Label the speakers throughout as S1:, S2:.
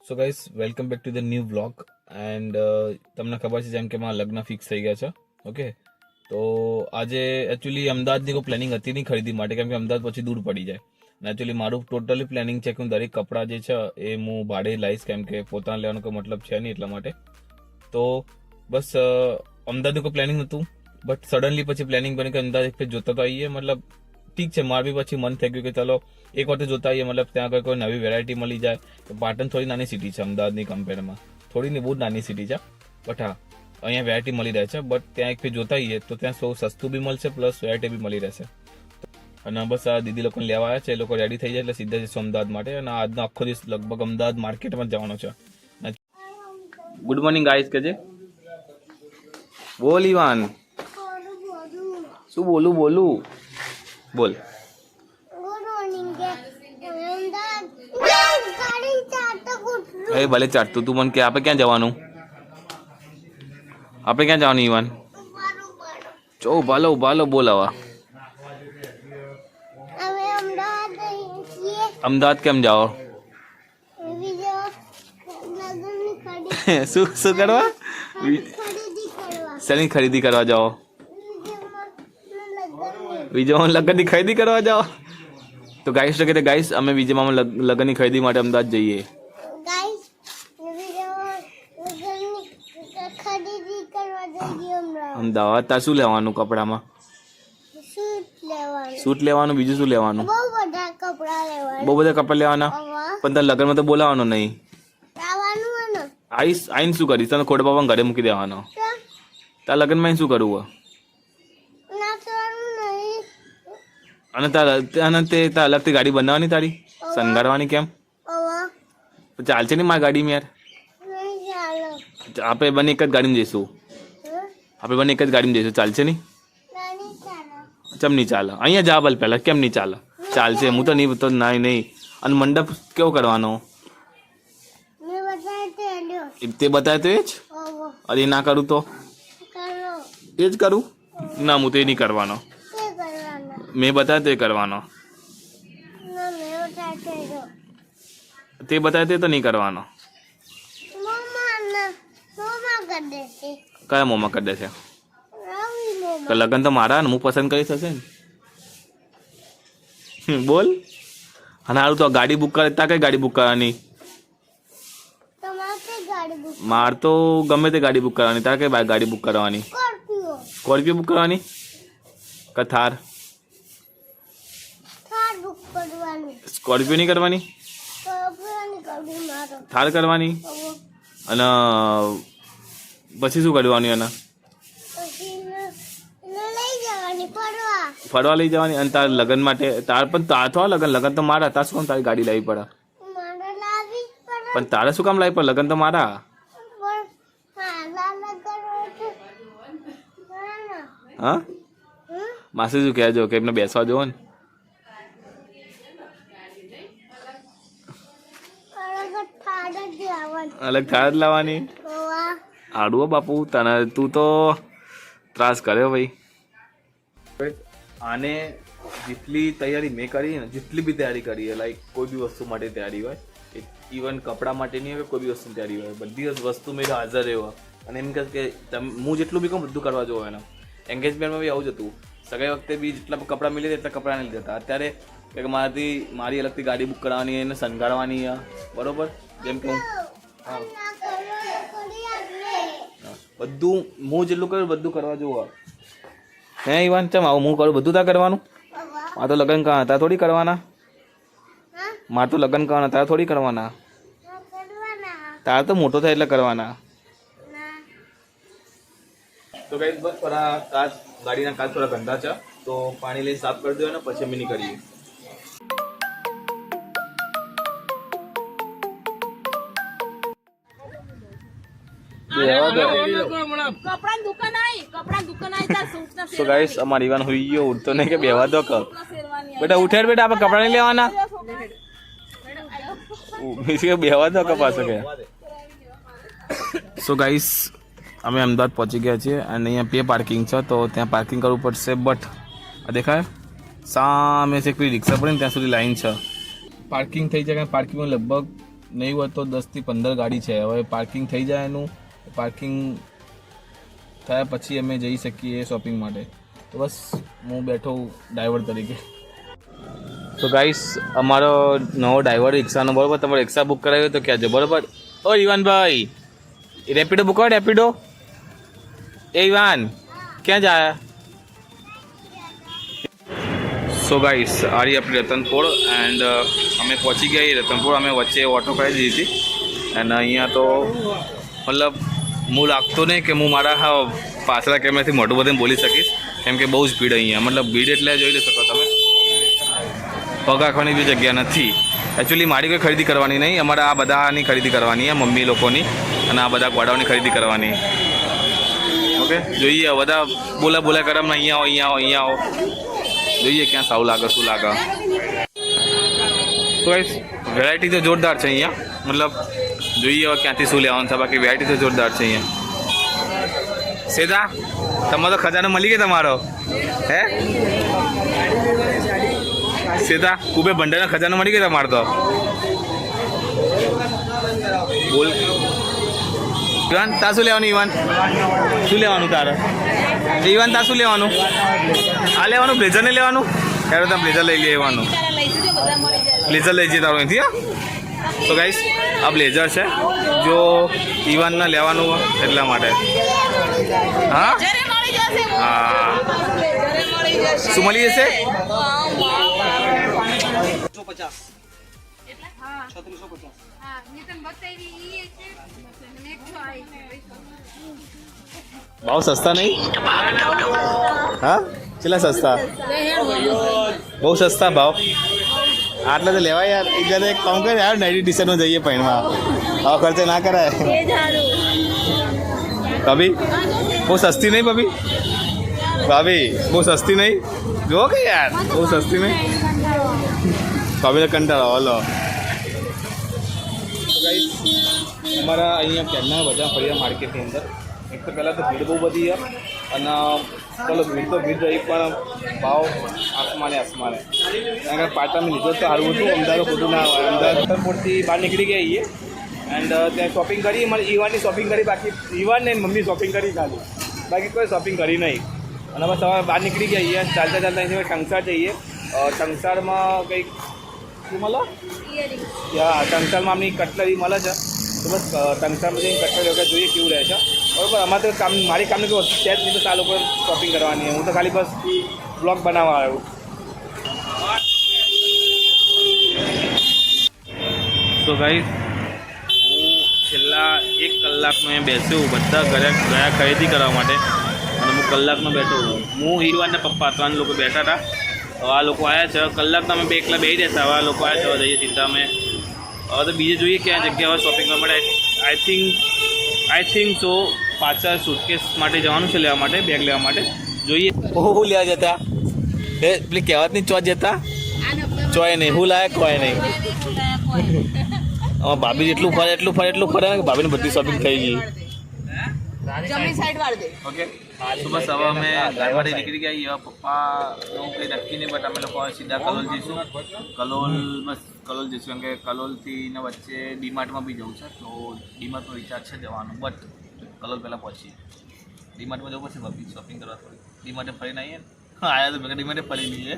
S1: So guys welcome back to the new vlog and તમને ખબર છે જેમ કે મારા લગ્ન ફિક્સ થઈ ગયા છે. ઓકે, તો આજે એકચ્યુઅલી અમદાવાદની કોઈ પ્લાનિંગ હતી નહીં ખરીદી માટે, કેમ કે અમદાવાદ પછી દૂર પડી જાય. અને એકચ્યુઅલી મારું ટોટલી પ્લાનિંગ છે કે હું દરેક કપડાં જે છે એ હું ભાડે લાવીશ, કેમ કે પોતાના લેવાનો કોઈ મતલબ છે નહીં એટલા માટે. તો બસ અમદાવાદનું કોઈ પ્લાનિંગ નહોતું, બટ સડનલી પછી પ્લાનિંગ બની કે અમદાવાદ એક ફેર જોતા તો આવીએ. મતલબ ઠીક છે, માર બી પછી મન થઈ ગયું કે ચલો એક વખત જોતા આવીએ, મતલબ ત્યાં આગળ કોઈ નવી વેરાયટી મળી જાય. તો પાટણ થોડી નાની સિટી છે અમદાવાદની કમ્પેરમાં, થોડી નહીં બહુ નાની સિટી છે, બટ હા અહીંયા વેરાયટી મળી રહે છે. બટ ત્યાં એક ફેર જોતા આવીએ તો ત્યાં સૌ સસ્તું બી મળશે પ્લસ વેરાયટી બી મળી રહેશે. અને બસ આ દીદી લોકોને લેવા આવ્યા છે, એ લોકો રેડી થઈ જાય એટલે સીધા જઈશું અમદાવાદ માટે. અને આજનો આખો દિવસ લગભગ અમદાવાદ માર્કેટમાં જ જવાનો છે. ગુડ મોર્નિંગ ગાઈસ કેજે. બોલ ઈવાન. શું બોલું બોલ. એ ભલે ચાટતું તું મને કે આપણે ક્યાં જવાનું, આપણે ક્યાં જવાનું ઈવાન? ચો ઉભાલો બોલ હવે. અમદાવાદ કેમ જાઓ? શું કરવા? શેની ખરીદી કરવા જાઓ? વિજયમાં લગ્નની ખરીદી કરવા જાઓ? તો ગાઈસ તો કે ગાઈસ અમે વિજયમાં લગ્નની ખરીદી માટે અમદાવાદ જઈએ. અમદાવાદ તાર શું લેવાનું કપડામાં? સૂટ લેવાનું, બીજું શું લેવાનું? બહુ બધા કપડા લેવાના, પણ તાર લગ્નમાં તો બોલાવાનો નહીં. આઈને શું કરીશ? તને ખોડ બાપા ઘરે મૂકી દેવાનો. તાર લગ્નમાં શું કરવું? અને તાર અલગથી ગાડી બનાવવાની, તારી શણગારવાની. કેમ ચાલશે નહીં મારી ગાડીમાં યાર? આપણે બંને એક જ ગાડીમાં જઈશું. ચાલશે નહીં? ચમ નહીં ચાલે? અહીંયા જા બલ પહેલા. કેમ નહીં ચાલે? ચાલશે. હું તો નહીં તો નહીં. અને મંડપ કેવો કરવાનો તે બતાવે તો એ જ. અરે ના કરું તો એ જ કરું? ના, હું તો એ નહીં કરવાનો. મેં બતાવે તો એ કરવાનો. તે બતાવે તે તો નહીં કરવાનો. કયા મોમાં કરી દેશે? લગ્ન તો મારા ને, હું પસંદ કરીશ હશે ને. બોલ. અને હારું તો ગાડી બુક કરે, તા કઈ ગાડી બુક કરવાની? માર તો ગમે તે ગાડી બુક કરવાની. તારે કઈ ગાડી બુક કરવાની? સ્કોર્પિયો બુક કરવાની કે થાર? સ્કોર્પિયો નહીં કરવાની, થાર કરવાની. અને પછી શું કરવાનું? એને ફરવા લઈ જવાની. અને તાર લગ્ન માટે પણ તાર તો લગ્ન તો મારા. તાર શું કામ તારી ગાડી લાવી પડે? પણ તારે શું કામ લાવી પડે? લગ્ન તો મારા. હા, માસી શું કહેજો કે એમને બેસવા જવો ને. અલગ થાર જ લાવવાની. આડું બાપુ તને, તું તો ત્રાસ કર્યો ભાઈ. આને જેટલી તૈયારી મેં કરી ને, જેટલી બી તૈયારી કરી, લાઈક કોઈ બી વસ્તુ માટે તૈયારી હોય, ઇવન કપડા માટેની હોય, કોઈ બી વસ્તુની તૈયારી હોય, બધી વસ્તુ મેં હાજર રહ્યો. અને એમ કે હું જેટલું બી કહું બધું કરવા જોઉં. એના એન્ગેજમેન્ટમાં બી આવું જ હતું. સગાઈ વખતે બી જેટલા કપડાં મિલે એટલા કપડાં નહીં લીધા. અત્યારે કે મારી અલગથી ગાડી બુક કરવાની, એને શણગારવાની, બરોબર. જેમ કે બધું હું જેટલું કરું બધું કરવા જોઉં. હે ઈવાન, ચમ આવું હું કરું બધું તાર કરવાનું? મારે તો લગ્ન કરવાના, તાર થોડી કરવાના. તાર થોડી કરવાના. તાર તો મોટો થાય એટલે કરવાના. તો ગાઈસ બસ થોડા ગાડીના કાચ થોડા ગંદા છે, તો પાણી લઈને સાફ કરી દો ને પછી અમે નીકળીએ. તો ગાઈસ અમારી ઈવાન હોઈ ગયો, ઉઠતો નહીં કે બેવા દો. બેટા ઉઠેર, બેટા આપણે કપડા નહીં લેવાના. બેવા દો કપાસો કે. સો ગાઈસ અમે અમદાવાદ પહોંચી ગયા છીએ અને અહીંયા પે પાર્કિંગ છે, તો ત્યાં પાર્કિંગ કરવું પડશે. બટ આ દેખાય સામે છે કોઈ રિક્ષા પડે ને ત્યાં સુધી લાઈન છે. પાર્કિંગ થઈ જાય. પાર્કિંગમાં લગભગ નહીં હોય તો 10 થી 15 ગાડી છે. હવે પાર્કિંગ થઈ જાય એનું, પાર્કિંગ થયા પછી અમે જઈ શકીએ શોપિંગ માટે. તો બસ હું બેઠો ડ્રાઈવર તરીકે. તો ગાઈસ અમારો નવો ડ્રાઈવર રિક્ષાનો, બરાબર? તમારે રિક્ષા બુક કરાવી હોય તો ક્યાં છે, બરાબર? ઓ ઈવાનભાઈ, રેપિડો બુક કરો, રેપિડો. એ ઈવાન ક્યાં જાય? સો ગાઈસ આ રહી આપણી રતનપોળ એન્ડ અમે પહોંચી ગયા રતનપોળ. અમે વચ્ચે ઓટો કરી દીધી હતી અને અહીંયા તો મતલબ હું લાગતો નહીં કે હું મારા પાછલા કેમેરાથી મોટું બધું બોલી શકીશ, કેમ કે બહુ જ ભીડ અહીંયા. મતલબ ભીડ એટલે જોઈ શકો તમે, પગ રાખવાની બી જગ્યા નથી. એકચ્યુઅલી મારી કોઈ ખરીદી કરવાની નહીં, અમારા આ બધાની ખરીદી કરવાની છે, મમ્મી લોકોની અને આ બધા ગોડાઓની ખરીદી કરવાની. ઓકે, જોઈએ બધા બોલા કરે અમને અહીંયા આવો, અહીંયા આવો, અહીંયા આવો. જોઈએ ક્યાં સારું લાગે, શું લાગે. તો વેરાયટી તો જોરદાર છે અહીંયા. મતલબ જોઈએ હવે ક્યાંથી શું લેવાનું છે, બાકી વેરાયટી તો જોરદાર છે અહીંયા. સેદા તમારો ખજાનો મળી ગયો તમારો, હે સેદા? કુબે ભંડારનો ખજાનો મળી ગયો તમારો તો. બોલ ઈવાન, તાર શું લેવાનું? ઈવાન શું લેવાનું તારે? ઈવાન તાર શું લેવાનું? આ લેવાનું, બ્લેઝર નહીં લેવાનું? ત્યારે તમે બ્લેઝર લઈ લેવાનું. બ્લેઝર લઈ જઈએ તારું અહીંથી. તો ગાઈસ આ બ્લેઝર છે, જો ઈવાનને લેવાનું હોય એટલા માટે. હા હા, શું મળી જશે? ભાવ સસ્તા નહીં? હા, કેટલા સસ્તા? બહુ સસ્તા ભાવ. આટલા તો લેવાય યાર. એક જયારે એક કામ કરે યાર, નાઇટી ટી શર્ટમાં જઈએ પૈણમાં. આવો ખર્ચે ના કરાય. ભાભી બહુ સસ્તી નહીં? ભાભી બહુ સસ્તી નહીં? જો કે યાર બહુ સસ્તી નહીં. ભાભીને કંટાળો. હલો અમારા અહીંયા કેરના બધા ફર્યા માર્કેટની અંદર. એક તો પહેલાં તો ભીડ બહુ બધી છે અને ચલો ભીડ તો ભીડ રહી, પણ ભાવ આસમાને. કારણ કે પાટામાં લીધો તો સારું હતું, અમદાવાદ ખોટું ના હોય. અમદાવાદ રતનપોળથી બહાર નીકળી ગયા છીએ એન્ડ ત્યાં શોપિંગ કરી. મારે ઈવાનની શોપિંગ કરી, બાકી ઈવાન ને મમ્મી શોપિંગ કરી ખાલી, બાકી કોઈ શોપિંગ કરી નહીં. અને બસ હવે બહાર નીકળી ગયા છીએ. ચાલતા અહીંથી ટંકસાર જઈએ. ટંકસારમાં કંઈક શું મળે? ટંકસારમાં આમની કટલરી મળે છે. તો બસ ટંકસારમાં જઈને કટલરી વગર જોઈએ કેવું રહે છે, બરાબર? અમારે તો કામ, મારી કામની કોઈ વસ્તુ છે જ નહીં, તો આ લોકો શોપિંગ કરવાની. હું તો ખાલી બસ બ્લોગ બનાવવા આવ્યો. તો ગાઈસ હું છેલ્લા 1 કલાકનો અહીંયા બેસ્યો, બધા ઘરે ગયા ખરીદી કરવા માટે અને હું કલાકનો બેઠો. હું હીરવાનના પપ્પા 3 લોકો બેઠા હતા. આ લોકો આવ્યા છે, કલાકના અમે 2 એકલા બેસી રહેતા. હવે આ લોકો આવ્યા છે, જઈએ સીધા અમે. હવે તો બીજે જોઈએ ક્યાં જગ્યા હવે શોપિંગ કરવા માટે. આઈ થિંક સો પાછળ સુટકેસ માટે જવાનું છે, લેવા માટે, બેગ લેવા માટે. જોઈએ હું લેવા જતા પેલી કહેવત નહીં, ચોય જતા ચોય નહીં, હું લાયક કોઈ નહીં. ભાભી જેટલું ફરે એટલું ફરે કે ભાભીને બધી શોપિંગ થઈ ગઈ. ઓકે, તો બસ હવે અમે ગાડીમાંથી નીકળી ગયા. પપ્પાનું કંઈ નક્કી નહીં, બટ અમે લોકો સીધા કલોલ જઈશું. કલોલ જઈશું, કેમ કે કલોલથી ને વચ્ચે ડીમાર્ટમાં બી જવું છે. તો ડીમાર્ટનો વિચાર છે જવાનું, બટ કલોલ પહેલાં પહોંચીએ. ડીમાર્ટમાં જવું પડશે ભાભી શોપિંગ કરવા થોડી. ડીમાર્ટે ફરીને આવીએ ને. હા, આવ્યા તો મેં ડીમાર્ટે ફરી લઈએ.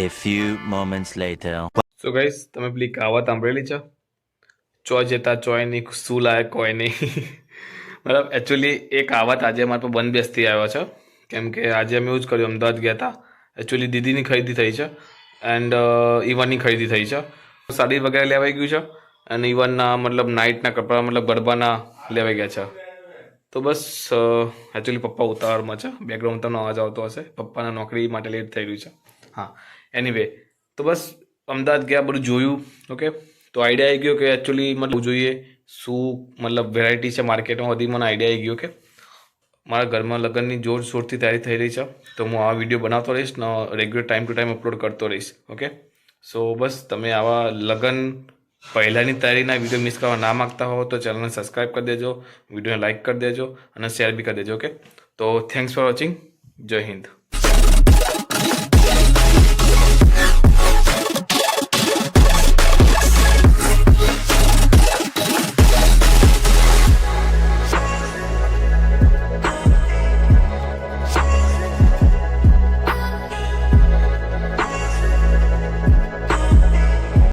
S2: A few moments later.
S1: So guys તમે પેલી કહાવત સાંભળેલી છે, ચોય જતા ચોય નહીં, શું લાયક કોઈ નહીં. મતલબ એકચ્યુઅલી એ કહાવત આજે અમારા પર બંધ બેસતી આવ્યો છે, કેમ કે આજે અમે એવું જ કર્યું. અમદાવાદ ગયા હતા. એકચ્યુઅલી દીદીની ખરીદી થઈ છે એન્ડ ઈવાનની ખરીદી થઈ છે. સાડી વગેરે લેવાઈ ગયું છે અને ઈવાનના મતલબ નાઇટના કપડાં, મતલબ ગરબાના લેવાઈ ગયા છે. તો બસ એકચ્યુઅલી પપ્પા ઉતાવળમાં છે. બેકગ્રાઉન્ડ તમને અવાજ આવતો હશે, પપ્પાના નોકરી માટે લેટ થઈ રહ્યું છે. હા, એનીવે તો બસ અમદાવાદ ગયા, બધું જોયું. ઓકે, તો આઈડિયા આવી ગયો કે એકચ્યુઅલી મતલબ જોઈએ શું મતલબ વેરાયટી છે માર્કેટમાં, બધી મને આઈડિયા આવી ગયો કે મારા ઘરમાં લગ્નની જોરશોરથી તૈયારી થઈ રહી છે. તો હું આવા વિડીયો બનાવતો રહીશ ને regular time to time upload કરતો રહીશ. ઓકે, સો બસ તમે આવા લગ્ન પહેલાંની તૈયારીના વિડીયો મિસ કરવા ના માગતા હો તો ચેનલને સબસ્ક્રાઈબ કરી દેજો, વિડીયોને લાઇક કરી દેજો અને શેર બી કરી દેજો. ઓકે, તો થેન્ક્સ ફોર વોચિંગ. જય હિન્દ.